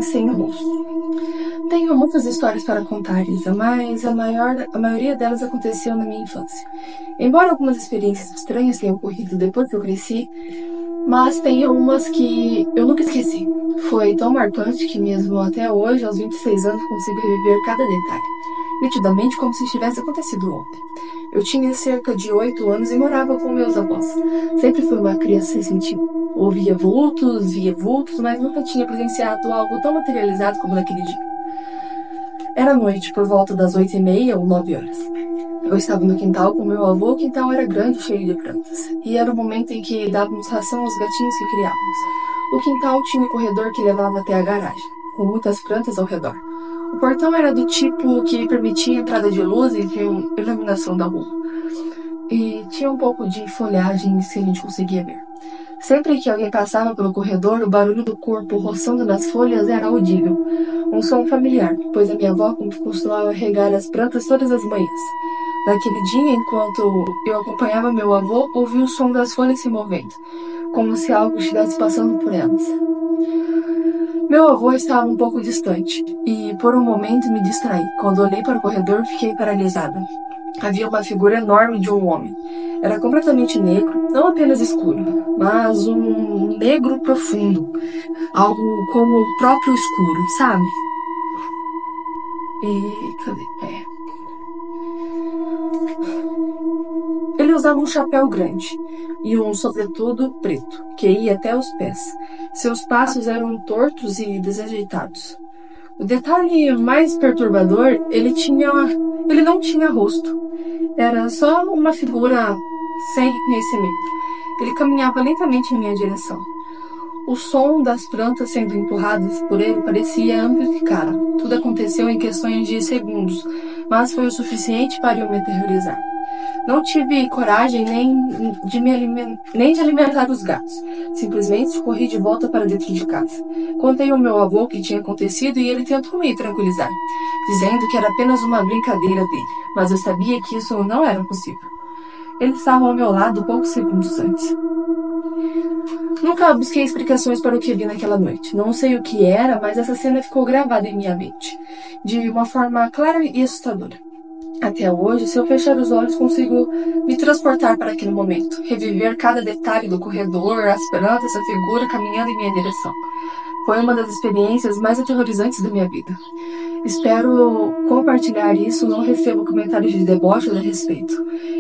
homem sem rosto. Tenho muitas histórias para contar, Isa, mas a maioria delas aconteceu na minha infância. Embora algumas experiências estranhas tenham ocorrido depois que eu cresci, mas tem umas que eu nunca esqueci. Foi tão marcante que mesmo até hoje, aos 26 anos, consigo reviver cada detalhe, nitidamente como se tivesse acontecido ontem. Eu tinha cerca de 8 anos e morava com meus avós. Sempre fui uma criança sensitiva. Ouvia vultos, via vultos, mas nunca tinha presenciado algo tão materializado como naquele dia. Era noite, por volta das 8h30 ou 9 horas. Eu estava no quintal com meu avô. O quintal era grande e cheio de plantas. E era o momento em que dávamos ração aos gatinhos que criávamos. O quintal tinha um corredor que levava até a garagem, com muitas plantas ao redor. O portão era do tipo que permitia a entrada de luz e de iluminação da rua. E tinha um pouco de folhagem que a gente conseguia ver. Sempre que alguém passava pelo corredor, o barulho do corpo roçando nas folhas era audível. Um som familiar, pois a minha avó costumava regar as plantas todas as manhãs. Naquele dia, enquanto eu acompanhava meu avô, ouvi o som das folhas se movendo, como se algo estivesse passando por elas. Meu avô estava um pouco distante, e por um momento me distraí. Quando olhei para o corredor, fiquei paralisada. Havia uma figura enorme de um homem. Era completamente negro, não apenas escuro, mas um negro profundo. Algo como o próprio escuro, sabe? Cadê? Ele usava um chapéu grande e um sobretudo preto, que ia até os pés. Seus passos eram tortos e desajeitados. O detalhe mais perturbador, ele não tinha rosto. Era só uma figura sem reconhecimento. Ele caminhava lentamente em minha direção. O som das plantas sendo empurradas por ele parecia amplificar. Tudo aconteceu em questões de segundos, mas foi o suficiente para eu me aterrorizar. Não tive coragem nem de alimentar os gatos. Simplesmente corri de volta para dentro de casa. Contei ao meu avô o que tinha acontecido e ele tentou me tranquilizar, dizendo que era apenas uma brincadeira dele, mas eu sabia que isso não era possível. Ele estava ao meu lado poucos segundos antes. Nunca busquei explicações para o que vi naquela noite. Não sei o que era, mas essa cena ficou gravada em minha mente, de uma forma clara e assustadora. Até hoje, se eu fechar os olhos, consigo me transportar para aquele momento, reviver cada detalhe do corredor, as plantas, a figura caminhando em minha direção. Foi uma das experiências mais aterrorizantes da minha vida. Espero compartilhar isso, não recebo comentários de deboche a respeito.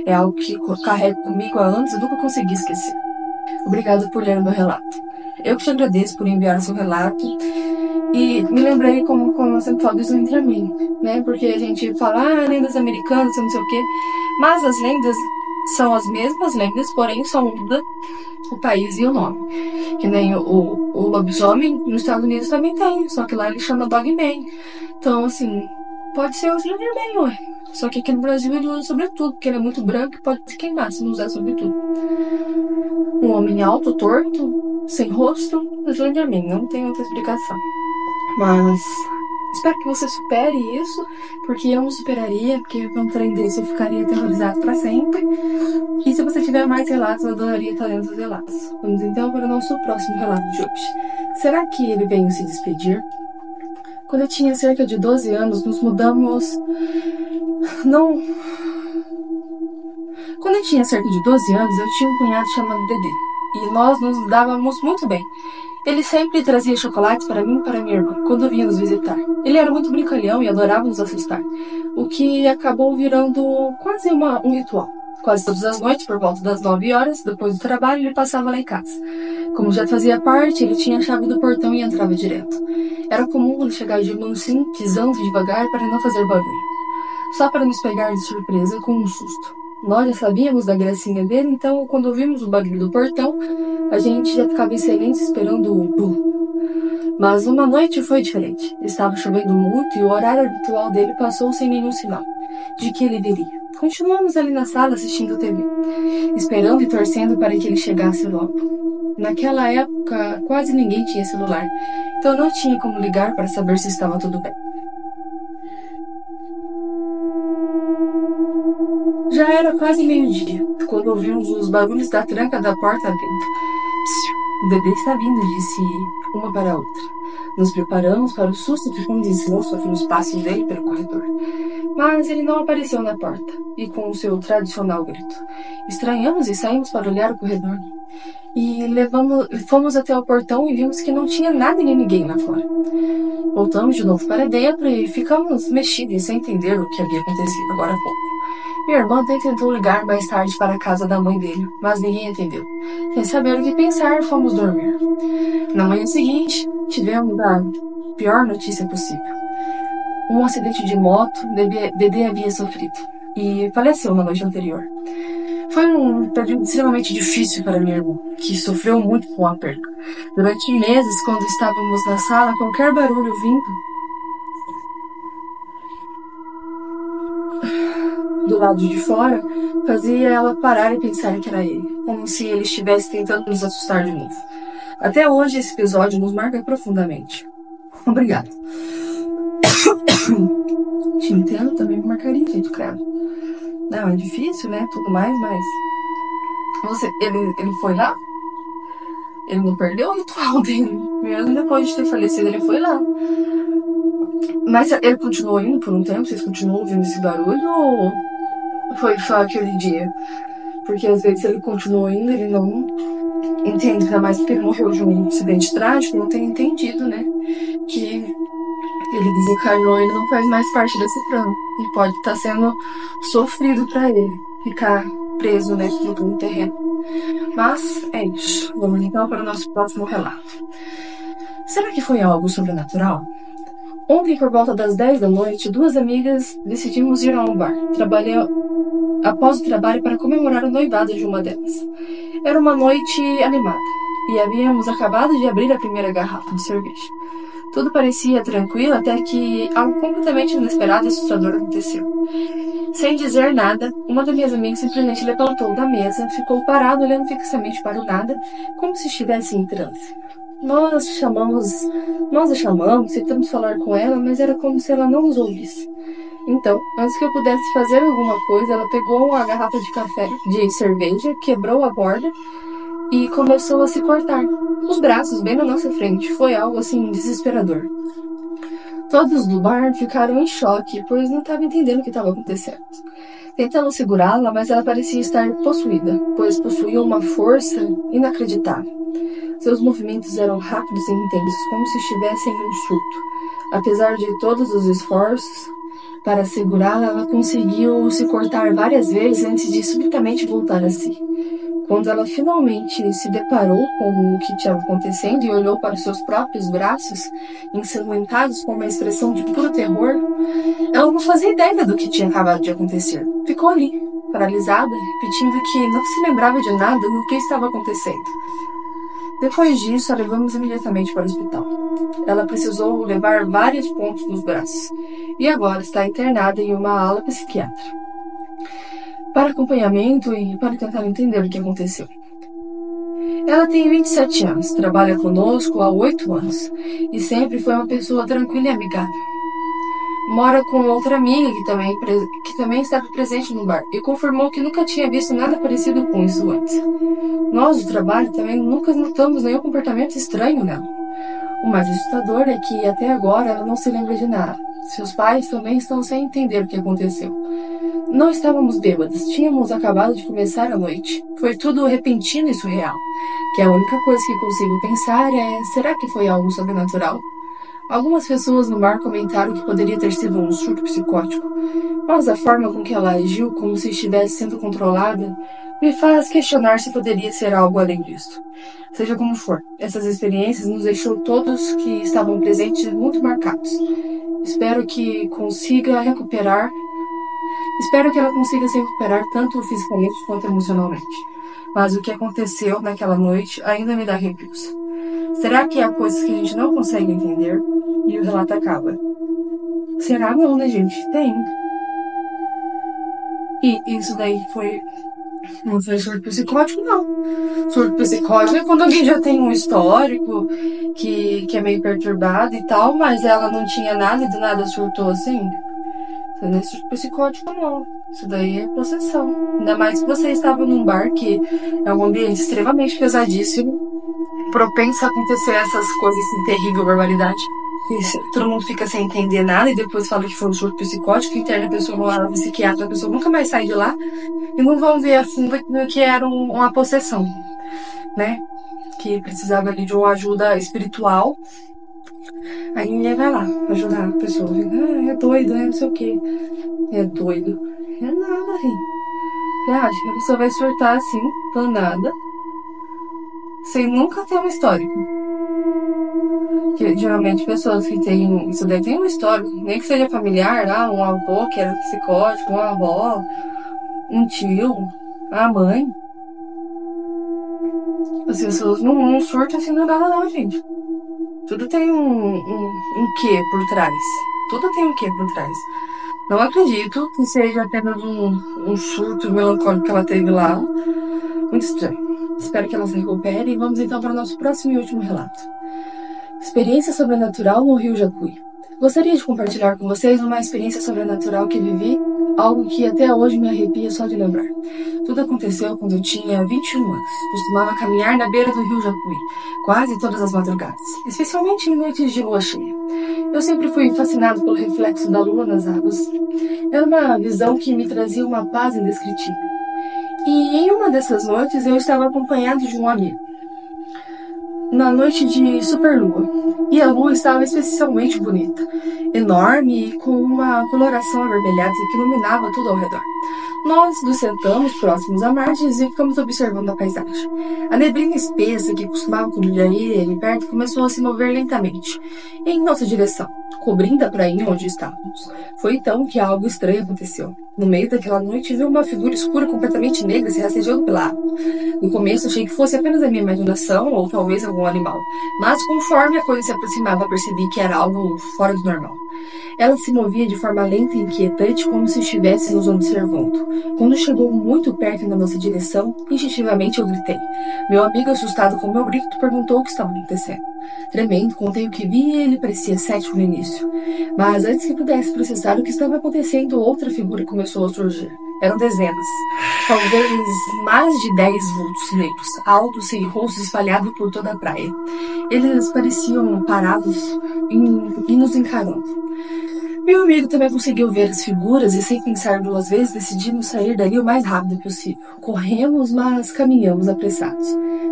É algo que carrego comigo há anos e nunca consegui esquecer. Obrigado por ler o meu relato. Eu que te agradeço por enviar o seu relato. E me lembrei como eu sempre falo isso entre mim, né? Porque a gente fala, lendas americanas, não sei o quê. Mas as lendas são as mesmas lendas, porém só muda o país e o nome. Que nem o lobisomem nos Estados Unidos também tem, só que lá ele chama Dogman. Então, assim, pode ser o Slenderman, ué. Só que aqui no Brasil ele usa sobretudo, porque ele é muito branco e pode se queimar se não usar sobretudo. Um homem alto, torto, sem rosto, o Slenderman. Não tem outra explicação. Mas espero que você supere isso, porque eu não superaria, porque com um trem desse eu ficaria aterrorizado para sempre. E se você tiver mais relatos, eu adoraria estar lendo os relatos. Vamos então para o nosso próximo relato de hoje. Será que ele veio se despedir? Quando eu tinha cerca de 12 anos, nos mudamos... Quando eu tinha cerca de 12 anos, eu tinha um cunhado chamado Dedê. E nós nos dávamos muito bem. Ele sempre trazia chocolates para mim e para minha irmã, quando vinha nos visitar. Ele era muito brincalhão e adorava nos assustar, o que acabou virando quase um ritual. Quase todas as noites, por volta das 9 horas, depois do trabalho, ele passava lá em casa. Como já fazia parte, ele tinha a chave do portão e entrava direto. Era comum ele chegar de mansinho, pisando devagar para não fazer barulho, só para nos pegar de surpresa com um susto. Nós já sabíamos da gracinha dele, então quando ouvimos o barulho do portão, a gente já ficava em silêncio esperando o bu. Mas uma noite foi diferente. Estava chovendo muito e o horário habitual dele passou sem nenhum sinal de que ele viria. Continuamos ali na sala assistindo TV, esperando e torcendo para que ele chegasse logo. Naquela época, quase ninguém tinha celular, então não tinha como ligar para saber se estava tudo bem. Já era quase meio-dia, quando ouvimos os barulhos da tranca da porta abrindo. O bebê está vindo, disse uma para a outra. Nos preparamos para o susto que condicionou os passos dele pelo corredor. Mas ele não apareceu na porta, e com o seu tradicional grito. Estranhamos e saímos para olhar o corredor. E fomos até o portão e vimos que não tinha nada nem ninguém lá fora. Voltamos de novo para dentro e ficamos mexidos sem entender o que havia acontecido agora há pouco. Meu irmão até tentou ligar mais tarde para a casa da mãe dele, mas ninguém atendeu. Sem saber o que pensar, fomos dormir. Na manhã seguinte, tivemos a pior notícia possível. Um acidente de moto, bebê havia sofrido e faleceu na noite anterior. Foi um período extremamente difícil para minha irmã, que sofreu muito com a perca. Durante meses, quando estávamos na sala, qualquer barulho vindo do lado de fora fazia ela parar e pensar que era ele, como se ele estivesse tentando nos assustar de novo. Até hoje, esse episódio nos marca profundamente. Obrigada. Te entendo, também me marcaria, gente, credo. Não, é difícil, né? Tudo mais, mas... Ele foi lá? Ele não perdeu o ritual dele. Mesmo depois de ter falecido, ele foi lá. Mas ele continuou indo por um tempo? Vocês continuam ouvindo esse barulho? Ou foi só aquele dia? Porque às vezes ele continuou indo, ele não entende, ainda mais porque ele morreu de um acidente trágico, não tem entendido, né? Que ele desencarnou e ele não faz mais parte desse plano. E pode estar sendo sofrido para ele ficar preso, né, no terreno. Mas é isso. Vamos então para o nosso próximo relato. Será que foi algo sobrenatural? Ontem, por volta das 10 da noite, duas amigas decidimos ir a um bar. Após o trabalho para comemorar o noivado de uma delas. Era uma noite animada e havíamos acabado de abrir a primeira garrafa de cerveja. Tudo parecia tranquilo até que algo completamente inesperado e assustador aconteceu. Sem dizer nada, uma das minhas amigas simplesmente levantou da mesa, ficou parada olhando fixamente para o nada, como se estivesse em transe. Nós a chamamos, tentamos falar com ela, mas era como se ela não nos ouvisse. Então, antes que eu pudesse fazer alguma coisa, ela pegou uma garrafa de cerveja, quebrou a borda e começou a se cortar os braços bem na nossa frente. Foi algo assim desesperador. Todos do bar ficaram em choque, pois não estavam entendendo o que estava acontecendo. Tentamos segurá-la, mas ela parecia estar possuída, pois possuía uma força inacreditável. Seus movimentos eram rápidos e intensos, como se estivesse em um surto. Apesar de todos os esforços para segurá-la, ela conseguiu se cortar várias vezes antes de subitamente voltar a si. Quando ela finalmente se deparou com o que estava acontecendo e olhou para seus próprios braços, ensanguentados com uma expressão de puro terror, ela não fazia ideia do que tinha acabado de acontecer. Ficou ali, paralisada, repetindo que não se lembrava de nada do que estava acontecendo. Depois disso, a levamos imediatamente para o hospital. Ela precisou levar vários pontos nos braços e agora está internada em uma ala psiquiátrica para acompanhamento e para tentar entender o que aconteceu. Ela tem 27 anos, trabalha conosco há 8 anos e sempre foi uma pessoa tranquila e amigável. Mora com outra amiga que também estava presente no bar e confirmou que nunca tinha visto nada parecido com isso antes. Nós do trabalho também nunca notamos nenhum comportamento estranho nela. O mais assustador é que até agora ela não se lembra de nada. Seus pais também estão sem entender o que aconteceu. Não estávamos bêbadas, tínhamos acabado de começar a noite. Foi tudo repentino e surreal. Que a única coisa que consigo pensar é, será que foi algo sobrenatural? Algumas pessoas no bar comentaram que poderia ter sido um surto psicótico, mas a forma com que ela agiu, como se estivesse sendo controlada, me faz questionar se poderia ser algo além disso. Seja como for, essas experiências nos deixou todos que estavam presentes muito marcados. Espero que ela consiga se recuperar tanto fisicamente quanto emocionalmente. Mas o que aconteceu naquela noite ainda me dá arrepios. Será que há coisas que a gente não consegue entender? E o relato acaba. Será não, né, gente? Tem. E isso daí não foi surto psicótico, não. Surto psicótico é quando alguém já tem um histórico que é meio perturbado e tal, mas ela não tinha nada e do nada surtou assim. Isso não é surto psicótico, não. Isso daí é possessão. Ainda mais que você estava num bar que é um ambiente extremamente pesadíssimo propenso a acontecer essas coisas assim, terrível, barbaridade. Todo mundo fica sem entender nada e depois fala que foi um surto psicótico, interna a pessoa no lado psiquiatra, a pessoa nunca mais sai de lá e não vão ver a fundo que era uma possessão, né? Que precisava ali de uma ajuda espiritual. Aí ninguém vai lá ajudar a pessoa. É doido, né? Não sei o quê. É doido. É nada, hein? Você acha que a pessoa vai surtar assim, do nada, sem nunca ter um histórico? Porque geralmente pessoas que têm isso daí tem um histórico, nem que seja familiar, um avô que era psicótico, uma avó, um tio, a mãe. As pessoas não surtam assim do nada, não, gente. Tudo tem um quê por trás. Tudo tem um quê por trás. Não acredito que seja apenas um surto melancólico que ela teve lá. Muito estranho. Espero que ela se recupere. E vamos então para o nosso próximo e último relato. Experiência sobrenatural no Rio Jacuí. Gostaria de compartilhar com vocês uma experiência sobrenatural que vivi, algo que até hoje me arrepia só de lembrar. Tudo aconteceu quando eu tinha 21 anos. Costumava caminhar na beira do Rio Jacuí, quase todas as madrugadas, especialmente em noites de lua cheia. Eu sempre fui fascinado pelo reflexo da lua nas águas. Era uma visão que me trazia uma paz indescritível. E em uma dessas noites eu estava acompanhado de um amigo. Na noite de superlua, e a lua estava especialmente bonita, enorme e com uma coloração avermelhada que iluminava tudo ao redor. Nós nos sentamos próximos à margem e ficamos observando a paisagem. A neblina espessa que costumava cobrir ali perto começou a se mover lentamente, em nossa direção, cobrindo a prainha onde estávamos. Foi então que algo estranho aconteceu. No meio daquela noite, vi uma figura escura completamente negra se rastejando pela água. No começo achei que fosse apenas a minha imaginação ou talvez algum animal, mas conforme a coisa se aproximava percebi que era algo fora do normal. Ela se movia de forma lenta e inquietante, como se estivesse nos observando. Quando chegou muito perto na nossa direção, instintivamente eu gritei. Meu amigo, assustado com meu grito, perguntou o que estava acontecendo. Tremendo, contei o que vi e ele parecia cético no início. Mas antes que pudesse processar o que estava acontecendo, outra figura começou a surgir. Eram dezenas, talvez mais de 10 vultos negros, altos e rostos espalhados por toda a praia. Eles pareciam parados e nos encarando. Meu amigo também conseguiu ver as figuras e, sem pensar duas vezes, decidimos sair dali o mais rápido possível. Corremos, mas caminhamos apressados.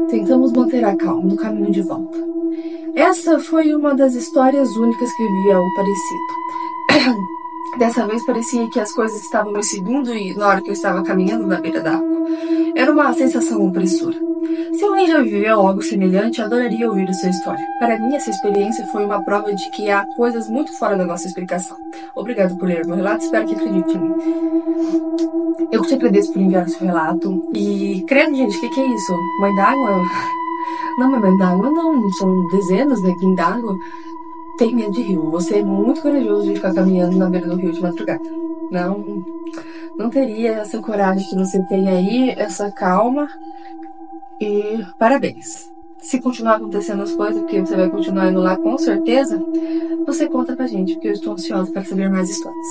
Tentamos manter a calma no caminho de volta. Essa foi uma das histórias únicas que vi algo parecido. Dessa vez parecia que as coisas estavam me seguindo e na hora que eu estava caminhando na beira da água. Era uma sensação opressora. Se alguém já viveu algo semelhante, adoraria ouvir a sua história. Para mim, essa experiência foi uma prova de que há coisas muito fora da nossa explicação. Obrigado por ler meu relato, espero que acredite em mim. Eu te agradeço por enviar o seu relato. E, credo, gente, o que é isso? Mãe d'água? Não, mãe d'água não, são dezenas de mãe d'água. Tem medo de rio. Você é muito corajoso de ficar caminhando na beira do rio de madrugada. Não teria essa coragem que você tem aí, essa calma. E parabéns. Se continuar acontecendo as coisas, porque você vai continuar indo lá com certeza, você conta pra gente, porque eu estou ansiosa para saber mais histórias.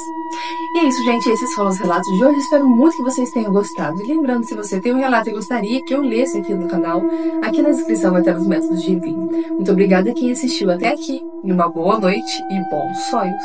E é isso, gente. Esses foram os relatos de hoje. Espero muito que vocês tenham gostado. E lembrando, se você tem um relato e gostaria que eu lesse aqui no canal, aqui na descrição vai ter os métodos de envio. Muito obrigada a quem assistiu até aqui. E uma boa noite e bons sonhos.